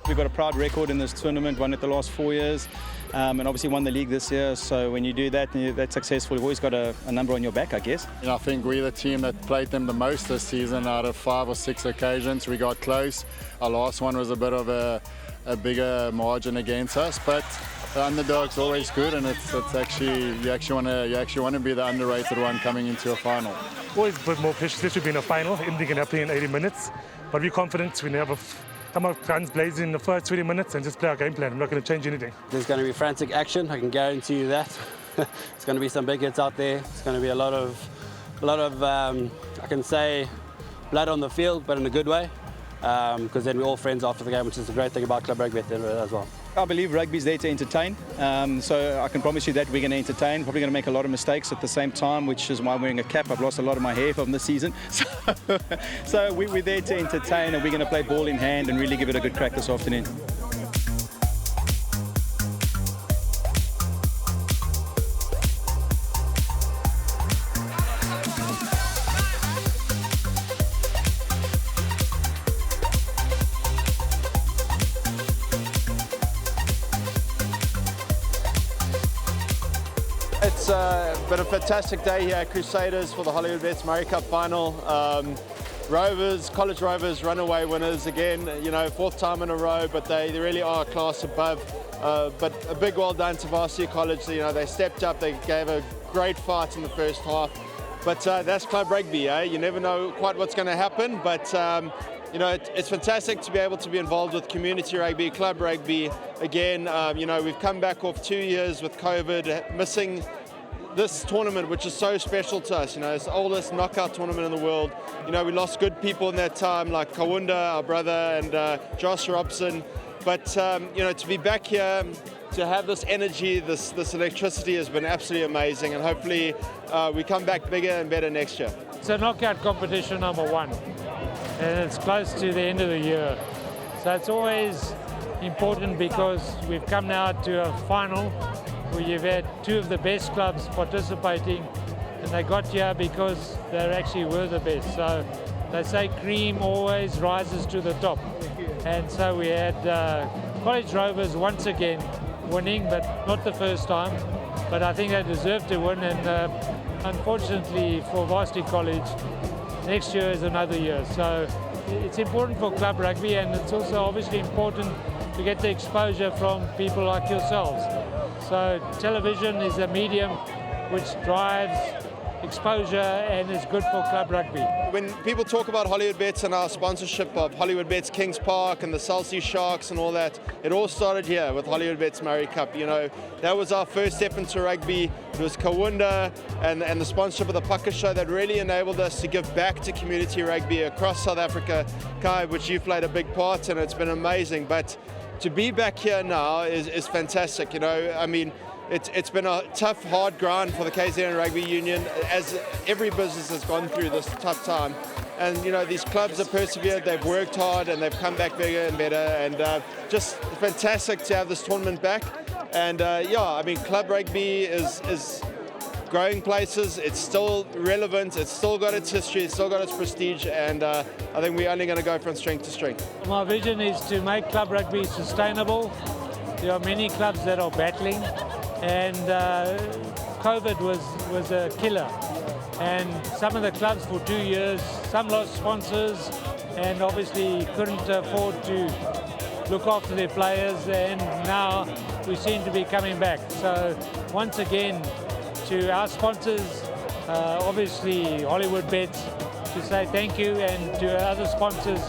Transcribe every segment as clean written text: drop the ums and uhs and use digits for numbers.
We've got a proud record in this tournament, won it the last 4 years, and obviously won the league this year. So when you do that and you're that successful, you've always got a number on your back, I guess. I think we're the team that played them the most this season. Out of 5 or 6 occasions, we got close. Our last one was a bit of a bigger margin against us, but the underdog's always good, and it's actually you actually want to be the underrated one coming into a final. Always a bit more pressure, especially being a final. Anything can happen in 80 minutes, but we're confident. We never come out guns blazing in the first 20 minutes and just play our game plan. I'm not going to change anything. There's going to be frantic action, I can guarantee you that. It's going to be some big hits out there. It's going to be a lot of I can say, blood on the field, but in a good way, because then we're all friends after the game, which is the great thing about club rugby as well. I believe rugby's there to entertain, so I can promise you that we're going to entertain. Probably going to make a lot of mistakes at the same time, which is why I'm wearing a cap. I've lost a lot of my hair from this season. So we're there to entertain, and we're going to play ball in hand and really give it a good crack this afternoon. It's been a fantastic day here at Crusaders for the Hollywood Bets Murray Cup final. Rovers, College Rovers, runaway winners again, you know, 4th time in a row, but they really are a class above. But a big well done to Varsity College. You know, they stepped up, they gave a great fight in the first half. But that's club rugby, eh? You never know quite what's going to happen, but you know, it's fantastic to be able to be involved with community rugby, club rugby. Again, you know, we've come back off 2 years with COVID, missing this tournament, which is so special to us. You know, it's the oldest knockout tournament in the world. You know, we lost good people in that time, like Kawunda, our brother, and Josh Robson. But, you know, to be back here, to have this energy, this electricity has been absolutely amazing. And hopefully we come back bigger and better next year. It's a knockout competition #1, and it's close to the end of the year. So it's always important because we've come now to a final where you've had 2 of the best clubs participating, and they got here because they actually were the best. So they say cream always rises to the top. And so we had College Rovers once again winning, but not the first time. But I think they deserve to win, and unfortunately for Varsity College, next year is another year. So it's important for club rugby, and it's also obviously important to get the exposure from people like yourselves. So television is a medium which drives exposure and is good for club rugby. When people talk about Hollywood Bets and our sponsorship of Hollywood Bets Kings Park and the Chelsea Sharks and all that, it all started here with Hollywood Bets Murray Cup. You know, that was our first step into rugby. It was Kawunda and the sponsorship of the Pucker Show that really enabled us to give back to community rugby across South Africa, Kai, which you played a big part in. It's been amazing. But to be back here now is fantastic. You know, I mean, it's been a tough, hard grind for the KZN Rugby Union, as every business has gone through this tough time. And, you know, these clubs have persevered, they've worked hard, and they've come back bigger and better. And just fantastic to have this tournament back. And, yeah, I mean, club rugby is growing places. It's still relevant. It's still got its history. It's still got its prestige. And I think we're only going to go from strength to strength. My vision is to make club rugby sustainable. There are many clubs that are battling, and COVID was a killer. And some of the clubs for 2 years, some lost sponsors and obviously couldn't afford to look after their players, and now we seem to be coming back. So once again, to our sponsors, obviously Hollywood Bets, to say thank you, and to other sponsors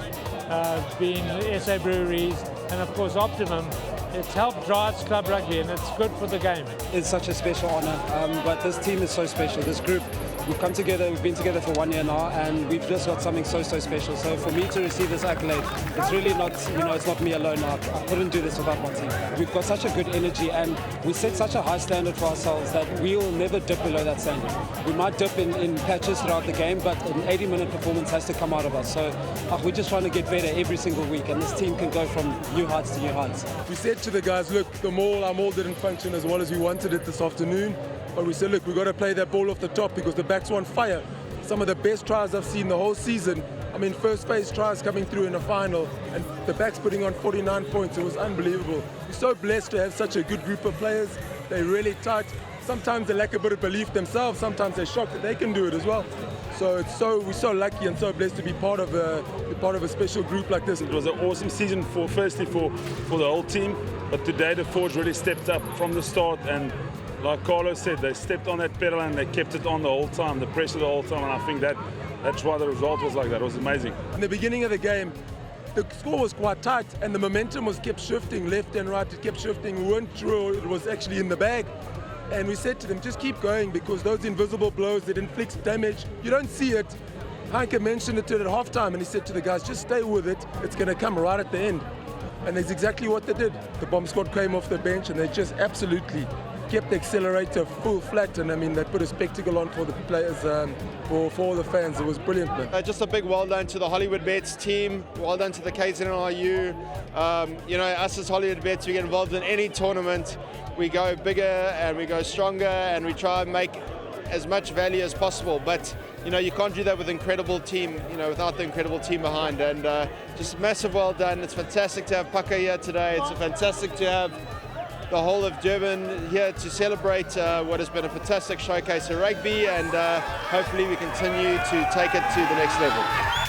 being SA Breweries and of course Optimum. It's helped drive club rugby, and it's good for the game. It's such a special honour, but this team is so special. This group we've come together, we've been together for 1 year now, and we've just got something so special. So for me to receive this accolade, it's really not, it's not me alone now. I couldn't do this without my team. We've got such a good energy, and we set such a high standard for ourselves that we will never dip below that standard. We might dip in patches throughout the game, but an 80-minute performance has to come out of us. So we're just trying to get better every single week, and this team can go from new heights to new heights. We said to the guys, look, our maul didn't function as well as we wanted it this afternoon. But we said, look, we've got to play that ball off the top because the backs were on fire. Some of the best tries I've seen the whole season. I mean, first phase tries coming through in the final, and the backs putting on 49 points. It was unbelievable. We're so blessed to have such a good group of players. They're really tight. Sometimes they lack a bit of belief themselves. Sometimes they're shocked that they can do it as well. So we're so lucky and so blessed to be part of a special group like this. It was an awesome season firstly for the whole team, but today the Forge really stepped up from the start, and like Carlos said, they stepped on that pedal and they kept it on the whole time, the pressure the whole time, and I think that's why the result was like that. It was amazing. In the beginning of the game, the score was quite tight and the momentum was kept shifting left and right. It kept shifting. We weren't sure it was actually in the bag. And we said to them, just keep going because those invisible blows that inflict damage, you don't see it. Heinke mentioned it at halftime and he said to the guys, just stay with it. It's going to come right at the end. And that's exactly what they did. The bomb squad came off the bench and they just absolutely kept the accelerator full flat, and I mean they put a spectacle on for the players, for all the fans. It was brilliant, man. Just a big well done to the Hollywood Bets team. Well done to the KZNRU. Us as Hollywood Bets, we get involved in any tournament. We go bigger and we go stronger, and we try and make as much value as possible. But you can't do that with an incredible team, without the incredible team behind. And just massive well done. It's fantastic to have Paka here today. It's fantastic to have the whole of Durban here to celebrate what has been a fantastic showcase of rugby, and hopefully we continue to take it to the next level.